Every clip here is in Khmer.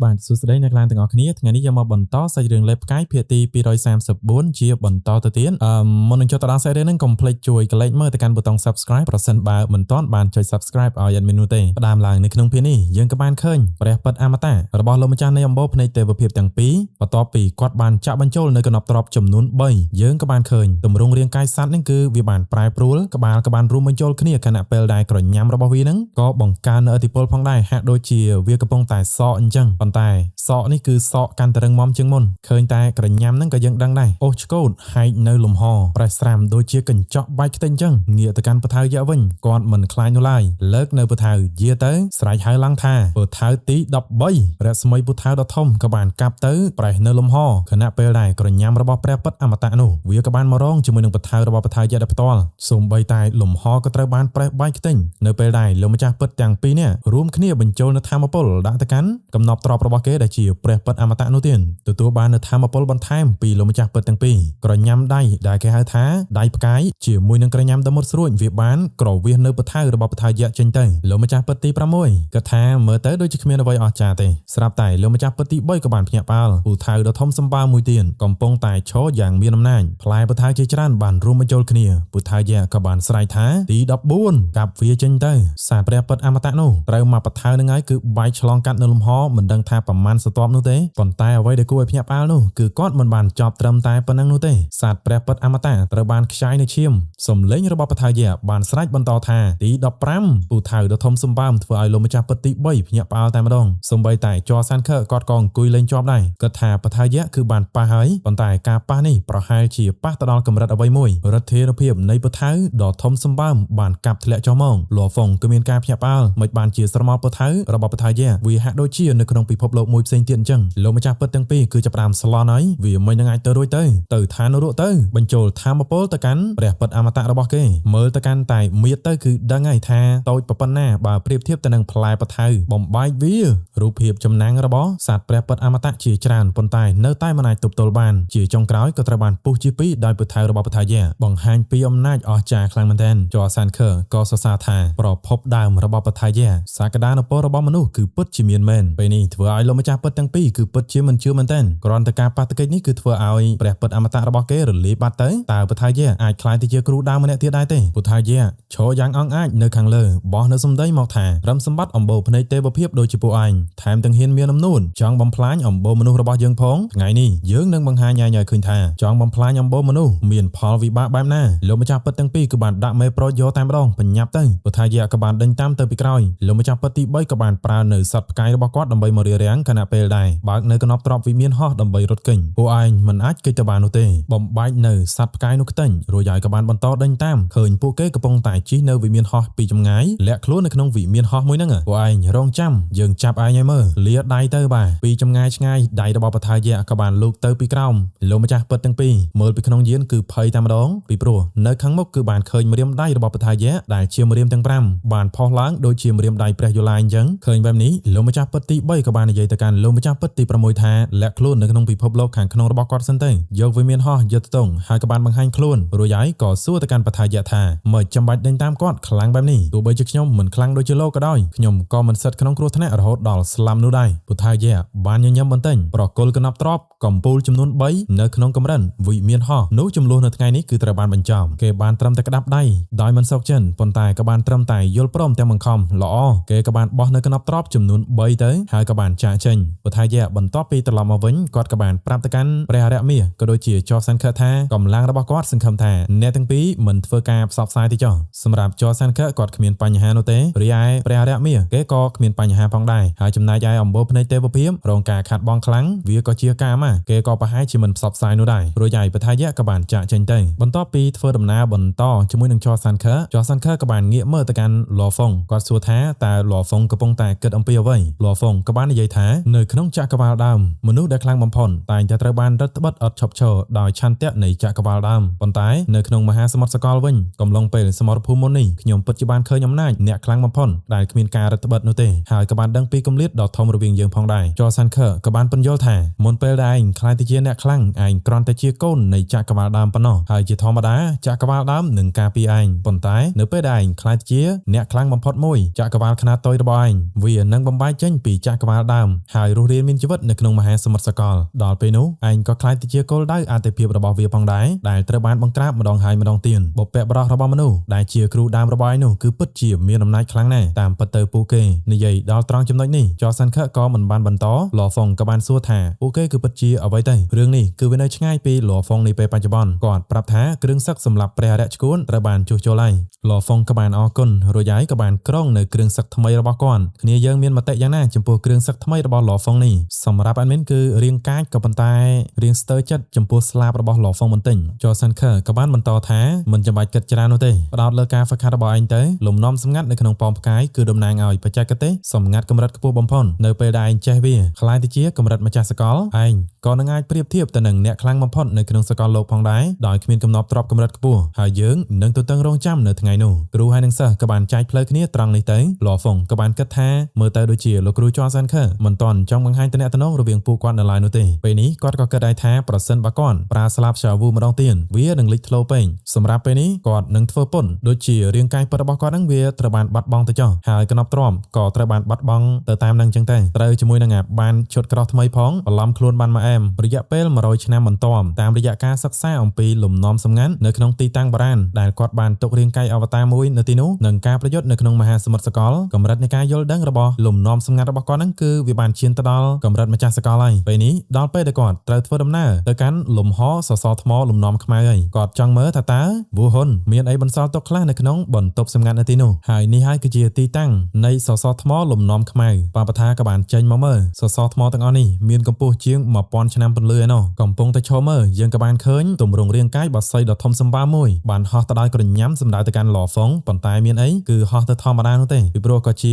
បាទសួស្តីអ្នកឡានទាំងអស់គ្នាថ្ងៃនេះយើងមកបន្តសាច់រឿងលេបផ្កាយភាគទី234ជាបន្តទៅទៀតមុននឹងចុះទៅដល់សាច់រឿងហ្នឹងកុំភ្លេចជួយកុលេចមើលទៅកាន់ប៊ូតុង Subscribe ប្រសិនបើមិនទាន់បានចុច Subscribe ឲ្យ admin នោះទេផ្ដើមឡើងនៅក្នុងភាគនេះយើងក៏បានឃើញព្រះពិតអមតៈរបស់លោកម្ចាស់នៃអំបូរភ្នែកទេវភាពទាំងពីរបន្ទាប់ពីគាត់បានចាក់បញ្ចូលនៅកណ្ដប់ទ្រព្យចំនួន3យើងក៏បានឃើញទម្រង់រាងកាយសត្វហ្នឹងគឺវាបានប្រែប្រួលក្បាលក៏បានរួមបញ្ចូលគ្នាខណៈពេលដែលក្រញ៉ាំរបស់វាហ្នឹងក៏បង្កើននៅឥទ្ធិពលផងដែរហាក់ដូចជាវាកំពុងតែសក់អញ្ចឹងប៉ុន្តែសក់នេះគឺសក់កាន់តែរឹងមាំជាងមុនឃើញតែក្រញ៉ាំហ្នឹងក៏យើងដឹងដែរអូសឆ្កូតហែកនៅលំហប្រេះស្រាំដូចជាកញ្ចក់បាច់ខ្ទេចអញ្ចឹងងាកទៅកាន់ពថៅយៈវិញគាត់មិនខ្លាចនោះឡើយលើកនៅពថៅយាទៅស្រែកហៅឡើងថាពថៅទី13រស្មីពថៅដ៏ធំក៏បានកាប់ទៅប្រេះនៅលំហខណៈពេលដែលក្រញ៉ាំរបស់ព្រះពិតអមតៈនោះវាក៏បានមករងជាមួយនឹងពថៅរបស់ពថៅយៈដែលផ្ទាល់សូម្បីតែលំហក៏ត្រូវបានប្រេះបែកខ្ទេញនៅពេលដែលលោកម្ចាស់ពិតទាំងពីរនេះរួមគ្នាបញ្ចូលនៅធម្មពលដាក់ទៅកាន់កំណប់ទ្រព្យរបស់គេដែលជាព្រះពិតអមតៈនោះទៀតទទួលបាននូវធម្មពលបន្ថែមពីលោកម្ចាស់ពិតទាំងពីរក្រញ៉ាំដៃដែលគេហៅថាដៃផ្កាយជាមួយនឹងក្រញ៉ាំដ៏មុតស្រួចវាបានក្រវាសនៅពថៅរបស់ពថៅយៈចេញទៅលោកម្ចាស់ពិតទី6ក៏ថាមើលទៅដូចជាគ្មានអ្វីអស្ចារ្យទេស្រាប់តែលោកម្ចាស់ពិតទី3ក៏បានភ្ញាក់ផ្អើលពថៅដ៏ធំសម្បើមមួយទៀតកំពុងតែឈរយ៉ាងមានអំណាចផ្លែពថៅជាច្រើនបានរួមបញ្ចូលគ្នាពថៅយៈក៏បានស្រែកថាទី14កាប់វាចេញទៅសាព្រះពិតអមតៈនោះត្រូវមកពថៅនឹងហើយគឺបែកឆ្លងកាត់នៅលំហមិនដឹងថាប្រមាណសន្ទាប់នោះទេប៉ុន្តែអ្វីដែលគួរឲ្យភ្ញាក់ផ្អើលនោះគឺគាត់មិនបានចប់ត្រឹមតែប៉ុណ្ណឹងនោះទេសាព្រះពិតអមតៈត្រូវបានខ្ចាយនៅឈាមសំឡេងរបស់ពថៅយៈបានស្រែកបន្តថាទី15ពូថៅដ៏ធំសម្បើមធ្វើឲ្យលោកម្ចាស់ពិតទី3ភ្ញាក់ផ្អើលតែម្ដងសូម្បីតែចរសានខើគាត់ក៏អង្គុយលេងជាប់ដែរគាត់ថាពថៅយៈគឺបានប៉ះហើយប៉ុន្តែការប៉ះនេះប្រហែលជាប៉ះទៅដល់កម្រិតអ្វីមួយរដ្ឋាភិបាលនៃពថៅដ៏ធំសម្បើមបានកាប់ធ្លាក់ចុះមកលហ្វុងគឺមានការភ្ញាក់ផ្អើលមិនបានជាស្រមោលពថៅរបស់ពថៅយៈវាហាក់ដូចជានៅក្នុងពិភពលោកមួយផ្សេងទៀតអញ្ចឹងលោកម្ចាស់ពិតទាំងពីរគឺចាប់ផ្ដើមស្លន់ហើយវាមិននឹងអាចទៅរួចទៅឋាននរកទៅបញ្ចូលធម្មពលទៅកាន់ព្រះពិតអមតៈរបស់គេមើលទៅកាន់តែមៀតទៅគឺដឹងហើយថាតូចប៉ុណ្ណាបើប្រៀបធៀបទៅនឹងផ្លែពថៅបំបែកវារូបភាពចំណាំងរបស់សត្វព្រះពិតអមតៈជាច្រើនប៉ុន្តែនៅតែមិនអាចទប់ទល់បានជាចុងក្រោយក៏ត្រូវបានពុះជាពីរដោយពថៅរបស់ពថៅយៈបង្ហាញពីអំណាចអស្ចារ្យខ្លាំងមែនទែនចរសានខើក៏សរសើរថាប្រភពដើមរបស់ពថៅយៈសក្តានុពលរបស់មនុស្សគឺពិតជាមានមែនពេលនេះធ្វើឲ្យលោកម្ចាស់ពិតទាំងពីរគឺពិតជាមិនជឿមែនទែនគ្រាន់តែការប៉ះទង្គិចនេះគឺធ្វើឲ្យព្រះពិតអមតៈរបស់គេរលាយបាត់ទៅតើពថៅយៈអាចក្លាយទៅជាគ្រូដើមម្នាក់ទៀតដែរទេពថៅយៈឈរយ៉ាងអង់អាចនៅខាងលើបោះនៅសម្ដីមកថារំសម្បត្តិអំបូរភ្នែកទេវភាពដូចជាពួកឯងថែមទាំងហ៊ានមានអំនួនចង់បំផ្លាញអំបូរមនុស្សរបស់យើងផងថ្ងៃនេះយើងនឹងបង្ហាញឲ្យឃើញថាចង់បំផ្លាញអំបូរមនុស្សមានផលវិបាកបែបណាលោកម្ចាស់ពិតទាំងពីរគឺបានដាក់មេប្រូចយកតែម្ដងបញ្ញាប់ទៅពថៅយៈក៏បានដេញតាមទៅពីក្រោយលោកម្ចាស់ពិតទី3ក៏បានប្រើនៅសត្វផ្កាយរបស់គាត់ដើម្បីមករារាំងខណៈពេលដែរបើកនៅកណ្ដប់ទ្រព្យវិមានហោះដើម្បីរត់គេញពួកឯងមិនអាចគេចទៅបាននោះទេបំបែកនៅសត្វផ្កាយនោះខ្ទេញរួចហើយក៏បានបន្តដេញតាមឃើញពួកគេកំពុងតែជិះនៅវិមានហោះពីចម្ងាយលាក់ខ្លួននៅក្នុងវិមានហោះមួយហ្នឹងពួកឯងរងចាំយើងចាប់ឯងឲ្យមើលលាដៃទៅបាទពីចម្ងាយឆ្ងាយដៃរបស់ពថៅយៈក៏បានលូកទៅពីក្រោមលោកម្ចាស់ពិតទាំងពីរមើលពីក្នុងយានគឺភ័យតែម្ដងពីព្រោះនៅខាងមុខគឺបានឃើញម្រាមដៃរបស់ពថៅយៈដែលជាម្រាមទាំង5បានផុសឡើងដូចជាម្រាមដៃព្រះយូឡាអញ្ចឹងឃើញបែបនេះលោកម្ចាស់ពិតទី3ក៏បាននិយាយទៅកាន់លោកម្ចាស់ពិតទី6ថាលាក់ខ្លួននៅក្នុងពិភពលោកខាងក្នុងរបស់គាត់សិនទៅយកវិមានហោះយកទៅទងហើយក៏បានបង្ហាញខ្លួនរួចហើយក៏សួរទៅកាន់ពថៅយៈថាមិនចាំបាច់ដេញតាមគាត់ខ្លាំងបែបនេះទោះបីជាខ្ញុំមិនខ្លាំងដូចជាលោកក៏ដោយខ្ញុំក៏មិនសិតក្នុងគ្រោះថ្នាក់រហូតដល់ស្លាប់នោះដែរពថៅយៈបានញញឹមបន្តិចប្រគល់កណ្ដប់ទ្រព្យកំពូលចំនួន3នៅក្នុងកម្រិនវិមានហោះនោះចំនួននៅថ្ងៃនេះគឺត្រូវបានបញ្ចប់គេបានត្រឹមតែក្តាប់ដៃដោយមិនសោកចិនប៉ុន្តែក៏បានត្រឹមតែយល់ព្រមទាំងបង្ខំល្អគេក៏បានបោះនៅកណ្ដប់ទ្រព្យចំនួន3ទៅហើយក៏បានចាកចេញពថៅយៈបន្ទាប់ពីត្រឡប់មកវិញគាត់ក៏បានប្រាប់ទៅកាន់ព្រះអរិយមាសក៏ដូចជាចរសានខើថាកម្លាំងរបស់គាត់សង្ឃឹមថាអ្នកទាំងពីរមិនធ្វើការផ្សព្វផ្សាយទេចុះសម្រាប់ចរសានខើគាត់គ្មានបញ្ហានោះទេរីឯព្រះអរិយមាសគេក៏គ្មានបញ្ហាផងដែរហើយចំណែកឯអំបូរភ្នែកទេវភាពរងការខាត់បងខ្លាំងវាក៏ជាការមកគេក៏ប្រហែលជាមិនផ្សព្វផ្សាយនោះដែររួចហើយពថៅយៈក៏បានចាកចេញទៅបន្ទាប់ពីធ្វើដំណើរបន្តជាមួយនឹងចរសានខើក៏បានងាកមើលទៅកាន់លហ្វុងគាត់សួរថាតើលហ្វុងកំពុងតែគិតអំពីអ្វីលហ្វុងក៏បាននិយាយថានៅក្នុងចក្រវាឡដើមមនុស្សដែលខ្លាំងបំផុតតែងតែត្រូវបានរឹតបន្តឹងអត់ឈប់ឈរដោយឆន្ទៈនៃចក្រវាឡដើមប៉ុន្តែនៅក្នុងមហាសមុទ្រសកលវិញកំឡុងពេលសមរភូមិមុននេះខ្ញុំពិតជាបានឃើញអំណាចអ្នកខ្លាំងបំផុតដែលគ្មានការរឹតបន្តឹងនោះទេហើយក៏បានដឹងពីគម្លាតដ៏ធំរវាងយើងផងដែរចរសានខើក៏បានពន្យល់ថាមុនពេលដែលឯងខ្លាចទៅជាអ្នកខ្លាំងឯងគ្រាន់តែជាកូននៃចក្រវាឡដើមប៉ុណ្ណោះហើយជាធម្មតាចក្រវាឡដើមនឹងការពារឯងប៉ុន្តែនៅពេលដែលឯងខ្លាចជាអ្នកខ្លាំងបំផុតមួយចក្រវាឡខ្នាតតូចរបស់ឯងវានឹងបំបែកចេញពីចក្រវាឡ ដើមហើយរស់រានមានជីវិតនៅក្នុងមហាសមុទ្រសកលដល់ពេលនោះឯងក៏ខ្លាចទៅជាគោលដៅអតិភិបរបស់វាផងដែរដែលត្រូវបានបង្ក្រាបម្ដងហើយម្ដងទៀតបុព្វបុរសរបស់មនុស្សដែលជាគ្រូដើមរបស់ឯងនោះគឺពិតជាមានអំណាចខ្លាំងណាស់តាមពិតទៅពួកគេនិយាយដល់ត្រង់ចំណុចនេះចោសាន់ខឹក៏មិនបានបន្តលហ្វុងក៏បានសួរថាពួកគេគឺពិតជាអ្វីទៅរឿងនេះគឺវានៅឆ្ងាយពីលហ្វុងនេះពេលបច្ចុប្បន្នគាត់ប្រាប់ថាគ្រឿងសឹកសម្រាប់ព្រះរយៈឈួនត្រូវបានជួសជុលហើយលហ្វុងក៏បានអរគុណរួចហើយក៏បានក្រុងនៅគ្រឿងសឹកថ្មីរបស់គាត់គ្នាយើងមានមតិយ៉ាងណាចំពោះគ្រឿងសឹកថ្មីរបស់លហ្វុងនេះសម្រាប់ admin គឺរៀងកាចក៏ប៉ុន្តែរៀងស្ទើរចិត្តចំពោះស្លាបរបស់លហ្វុងបន្តិចចោសាន់ខឹក៏បានបន្តថាមិនចាំបាច់គិតច្រើននោះទេផ្ដោតលើការហ្វឹកហាត់របស់ឯងទៅលំនាំសម្ងាត់នៅក្នុងប៉មផ្កាយគឺតំណាងឲ្យបច្ចេកទេសសម្ងាត់កម្រិតខ្ពស់បំផុតនៅពេលដែលឯងចេះវាខ្លាយទៅជាកម្រិតម្ចាស់សកលឯងក៏នឹងអាចប្រៀបធៀបទៅនឹងអ្នកខ្លាំងបំផុតនៅក្នុងសកលលោកផងដែរដោយគ្មានកំណត់ទ្រព្យកម្រិតខ្ពស់ហើយយើងនឹងទទឹងរង់ចាំនៅថ្ងៃនោះគ្រូហើយនឹងសិស្សក៏បានចែកផ្លូវគ្នាត្រង់នេះទៅលហ្វុងក៏បានគិតថាមើលទៅដូចជាលោកគ្រូចោសាន់ខឹមិនទាន់ចង់បង្ហាញទំនាក់ទំនងរវាងពួកគាត់នៅឡើយនោះទេពេលនេះគាត់ក៏គិតដែរថាប្រសិនបើគាត់ប្រើស្លាបရှာវូម្ដងទៀតវានឹងលេចធ្លោពេកសម្រាប់ពេលនេះគាត់នឹងធ្វើពុនដូចជារាងកាយពិតរបស់គាត់នឹងវាត្រូវបានបាត់បង់ទៅចោះហើយកំណប់ទ្រាំក៏ត្រូវបានបាត់បង់ទៅតាមនឹងចឹងទៅត្រូវជាមួយនឹងបានឈុតក្រោះថ្មីផងបន្លំខ្លួនបានមកអែមរយៈពេល100ឆ្នាំបន្តតាមរយៈការសិក្សាអំពីលំនាំសម្ងាត់នៅក្នុងទីតាំងបារាណដែលគាត់បានទុករាងកាយអវតារមួយនៅទីនោះនិងការប្រយុទ្ធនៅក្នុងមហាសមុទ្រសកលកម្រិតនៃការយល់ដឹងរបស់លំនាំសម្ងាត់របស់គាត់នឹងគឺវាបានឈានទៅដល់កម្រិតម្ចាស់សកលហើយពេលនេះដល់ពេលដែលគាត់ត្រូវធ្វើដំណើរទៅកាន់លំហសសរថ្មលំនាំខ្មៅហើយគាត់ចង់មើលថាតើវូហ៊ុនមានអីបន្សល់ទុកខ្លះនៅក្នុងបន្ទប់សម្ងាត់នៅទីនោះហើយនេះហើយគឺជាទីតាំងនៃសសរថ្មលំនាំខ្មៅបាបថាក៏បានចេញមកមើលសសរថ្មទាំងអស់នេះមានកម្ពស់ជាង1000ឆ្នាំពន្លឺឯណោះកំពុងតែឈរមើលយើងក៏បានឃើញទម្រង់រាងកាយបក្សីដ៏ធំសម្បើមមួយបានហោះទៅដោយក្រញាំសម្ដៅទៅកាន់លហ្វុងប៉ុន្តែមានអីគឺហោះទៅធម្មតានោះទេពីព្រោះក៏ជា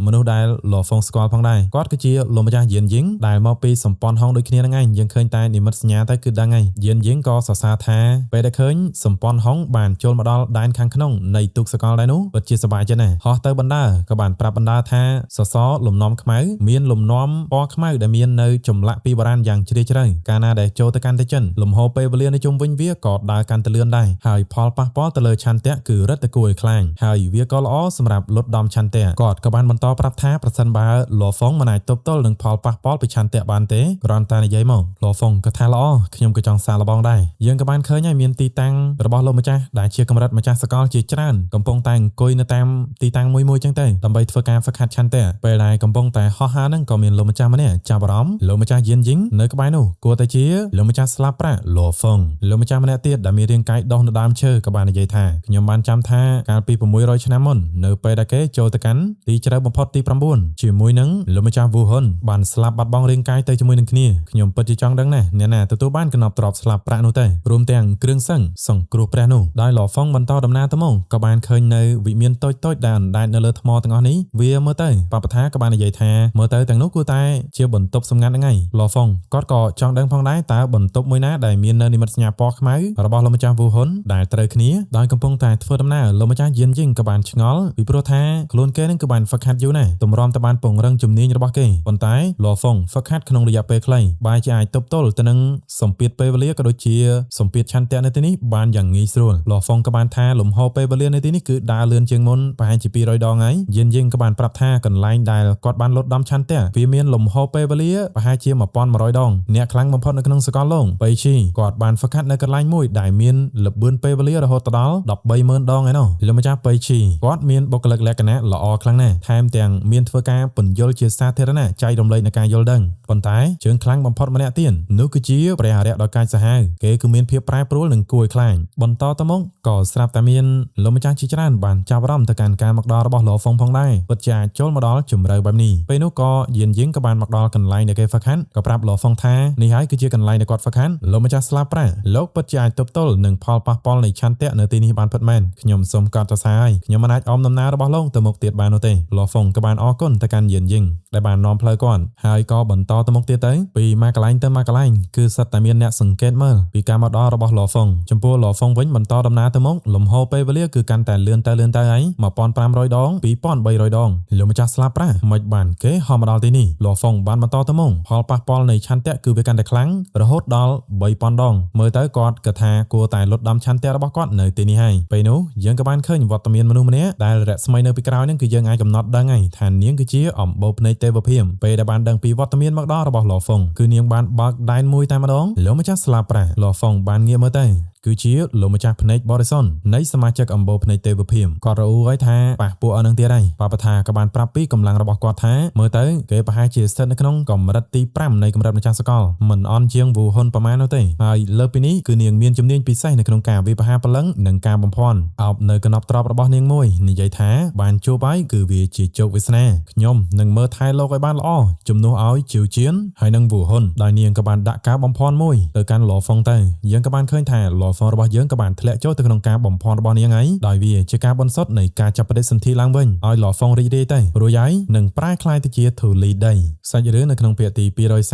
មនុស្សដែលលហ្វុងស្គាល់ផងដែរគាត់គឺជាលោកម្ចាស់យៀនយីងដែលមកពីសម្ព័ន្ធហុងដូចគ្នាហ្នឹងឯងយើងឃើញតែនិមិត្តសញ្ញាទៅគឺដឹងហើយយៀនយីងក៏សរសើរថាពេលដែលឃើញសម្ព័ន្ធហុងបានចូលមកដល់ដែនខាងក្នុងនៃទូកសកលដែរនោះពិតជាសប្បាយចិត្តណាស់ហោះទៅបណ្ដើក៏បានប្រាប់បណ្ដើថាសសរលំនាំខ្មៅមានលំនាំពណ៌ខ្មៅដែលមាននៅចម្លាក់ពីបុរាណយ៉ាងជ្រាលជ្រៅកាលណាដែលចូលទៅកាន់ទៅចិនលំហូរពេលវេលានៅជុំវិញវាក៏ដើរកាន់ទៅលឿនដែរហើយផលប៉ះពាល់ទៅលើឆន្ទៈគឺរឹតតែគួរឲ្យខ្លាចហើយវាក៏ល្អសម្រាប់លុតដំឆន្ទៈគាត់ក៏បានបន្តប្រាប់ថាប្រសិនបើលហ្វុងមិនអាចទប់ទល់នឹងផលប៉ះពាល់ពីឆន្ទៈបានទេគ្រាន់តែនិយាយមកលហ្វុងក៏ថាល្អខ្ញុំក៏ចង់សាកល្បងដែរយើងក៏បានឃើញហើយមានទីតាំងរបស់លោកម្ចាស់ដែលជាកម្រិតម្ចាស់សកលជាច្រើនកំពុងតែអង្គុយនៅតាមទីតាំងមួយចឹងទៅដើម្បីធ្វើការហ្វឹកហាត់ឆន្ទៈពេលដែលកំពុងតែហោះហើរហ្នឹងក៏មានលោកម្ចាស់ម្នាក់ចាប់អារម្មណ៍លោកម្ចាស់យៀនយីងនៅក្បែរនោះគួរតែជាលោកម្ចាស់ស្លាបប្រាក់លហ្វុងលោកម្ចាស់ម្នាក់ទៀតដែលមានរាងកាយដុះនៅដើមឈើក៏បាននិយាយថាខ្ញុំបានចាំថាកាលពី600ឆ្នាំមុននៅពេលដែលគេចូលទៅកាន់ទីជ្រៅបំផុតទី9ជាមួយនឹងលោកម្ចាស់វូហ៊ុនបានស្លាប់បាត់បង់រាងកាយទៅជាមួយនឹងគ្នាខ្ញុំពិតជាចង់ដឹងណាស់អ្នកណាទទួលបានកំណប់ទ្រព្យស្លាបប្រាក់នោះទេរួមទាំងគ្រឿងសង្គ្រោះព្រះនោះដោយលហ្វុងបន្តដំណើរទៅមកក៏បានឃើញនៅវិមានតូចៗដែលអណ្ដែតនៅលើថ្មទាំងអស់នេះវាមើលទៅបបថាក៏បាននិយាយថាមើលទៅទាំងនោះគួរតែជាបន្ទប់សម្ងាត់ហ្នឹងហើយលហ្វុងគាត់ក៏ចង់ដឹងផងដែរតើបន្ទប់មួយណាដែលមាននៅនិមិត្តសញ្ញាពណ៌ខ្មៅរបស់លោកម្ចាស់វូហ៊ុនដែលត្រូវគ្នាដោយកំពុងតែធ្វើដំណើរលោកម្ចាស់យៀនយីងក៏បានឆ្ងល់ពីព្រោះថាខ្លួនគេនឹងក៏បានហ្វឹកហាត់យូរណាស់ទម្រាំតែបានពង្រឹងជំនាញរបស់គេប៉ុន្តែលហ្វុងហ្វឹកហាត់ក្នុងរយៈពេលខ្លីបែរជាអាចទប់ទល់ទៅនឹងសម្ពាធពេលវេលាក៏ដូចជាសម្ពាធឆន្ទៈនៅទីនេះបានយ៉ាងងាយស្រួលលហ្វុងក៏បានថាលំហពេលវេលានៅទីនេះគឺដើរលឿនជាងមុនប្រហែលជា200ដងហើយយៀនយីងក៏បានប្រាប់ថាកន្លែងដែលគាត់បានលុតដំឆន្ទៈវាមានលំហពេលវេលាប្រហែលជា1100ដងអ្នកខ្លាំងបំផុតនៅក្នុងសកលលោកបៃឈីគាត់បានហ្វឹកហាត់នៅកន្លែងមួយដែលមានល្បឿនពេលវេលារហូតដល់130,000ដងឯណោះលោកម្ចាស់បៃឈីគាត់មានបុគ្គលិកលក្ខណៈល្អខ្លាំងណាស់ថែមទាំងមានធ្វើការពន្យល់ជាសាធារណៈចែករំលែកនៃការយល់ដឹងប៉ុន្តែជើងខ្លាំងបំផុតម្នាក់ទៀតនោះគឺជាព្រះអរិយដ៏កាចសាហាវគេគឺមានភាពប្រែប្រួលនិងគួរឲ្យខ្លាចបន្តទៅមកក៏ស្រាប់តែមានលោកម្ចាស់ជាច្រើនបានចាប់អារម្មណ៍ទៅកាន់ការមកដល់របស់លហ្វុងផងដែរពិតជាអាចចូលមកដល់ជម្រៅបែបនេះពេលនោះក៏យៀនយីងក៏បានមកដល់កន្លែងដែលគេហ្វឹកហាត់ក៏ប្រាប់លហ្វុងថានេះហើយគឺជាកន្លែងដែលគាត់ហ្វឹកហាត់លោកម្ចាស់ស្លាបប្រាក់លោកពិតជាអាចទប់ទល់នឹងផលប៉ះពាល់នៃឆន្ទៈនៅទីនេះបានពិតមែនខ្ញុំសូមកោតសរសើរហើយខ្ញុំមិនអាចអមដំណើររបស់លោកទៅមុខទៀតបាននោះទេលហ្វុងក៏បានអរគុណទៅកាន់យៀនយីងដែលបាននាំផ្លូវគាត់ហើយក៏បន្តទៅមុខទៀតទៅពីមួយកន្លែងទៅមួយកន្លែងគឺសិតតែមានអ្នកសង្កេតមើលពីការមកដល់របស់លហ្វុងចំពោះលហ្វុងវិញបន្តដំណើរទៅមុខលំហូរពេលវេលាគឺកាន់តែលឿនទៅហើយ1500ដង2300ដងលោកម្ចាស់ស្លាបប្រាក់មិនបានគេហោះមកដល់ទីនេះលហ្វុងបានបន្តទៅមុខផលប៉ះពាល់នៃឆន្ទៈគឺវាកាន់តែខ្លាំងរហូតដល់3000ដងមើលទៅគាត់គិតថាគួរតែលុតដំឆន្ទៈរបស់គាត់នៅទីនេះហើយពេលនោះយើងក៏បានឃើញវត្តមានមនុស្សម្នាក់ដែលរស្មីនៅពីក្រោយនឹងគឺយើងអាចកំណត់ដឹងហើយថានាងគឺជាអំបូរភ្នែកទេវ ភៀមពេលដែលបានដឹងពីវត្តមានមកដល់របស់លហ្វុងគឺនាងបានបើកដែនមួយតែម្ដងលោកម្ចាស់ស្លាបប្រាស់លហ្វុងបានងាកមើលទៅគឺជាលោកម្ចាស់ភ្នែកបរិសុទ្ធនៃសមាជិកអំបូរភ្នែកទេវភៀមគាត់រអ៊ូហើយថាប៉ះពួកអស់នឹងទៀតហើយប៉ាប៉ាថាក៏បានប្រាប់ពីកម្លាំងរបស់គាត់ថាមើលទៅគេប្រហែលជាស្ថិតនៅក្នុងកម្រិតទី5នៃកម្រិតម្ចាស់សកលមិនអន់ជាងវូហ៊ុនប្រមាណនោះទេហើយលើពីនេះគឺនាងមានជំនាញពិសេសនៅក្នុងការវាយប្រហារព្រលឹងនិងការបំភាន់អោបនៅកណ្ដប់ទ្របរបស់នាងមួយនិយាយថាបានជួបហើយគឺវាជាជោគវាសនាខ្ញុំនឹងមើលថែលោកឲ្យបានល្អជំនួសឲ្យជីវជៀនហើយនឹងវូហ៊ុនដោយនាងក៏បានដាក់ការបំភាន់មួយទៅកាន់លហ្វុងទៅយើងក៏បានឃើញថាលហ្វុងរបស់យើងក៏បានធ្លាក់ចូលទៅក្នុងការបំភាន់របស់នាងហើយដោយវាជាការបន្សុទ្ធនៃការចាប់បដិសន្ធិឡើងវិញឲ្យលហ្វុងរីករាយទៅរួចហើយនឹងប្រែក្លាយទៅជាធូលីដីសាច់រឿងនៅក្នុងភាគទី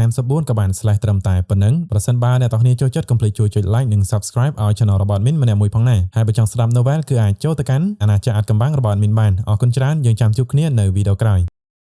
234ក៏បានស្លេះត្រឹមតែប៉ុណ្ណឹងប្រសិនបើអ្នកទាំងគ្នាចូលចិត្តកុំភ្លេចជួយចុច like និង subscribe ឲ្យ channel របស់ admin ម្នាក់មួយផងដែរហើយបើចង់ស្ដាប់ novel គឺអាចចូលទៅកាន់អាណាចក្រអាថ៌កំបាំងរបស់ admin បានអរគុណច្រើនយើងចាំជួបគ្នានៅវីដេអូក្រោយ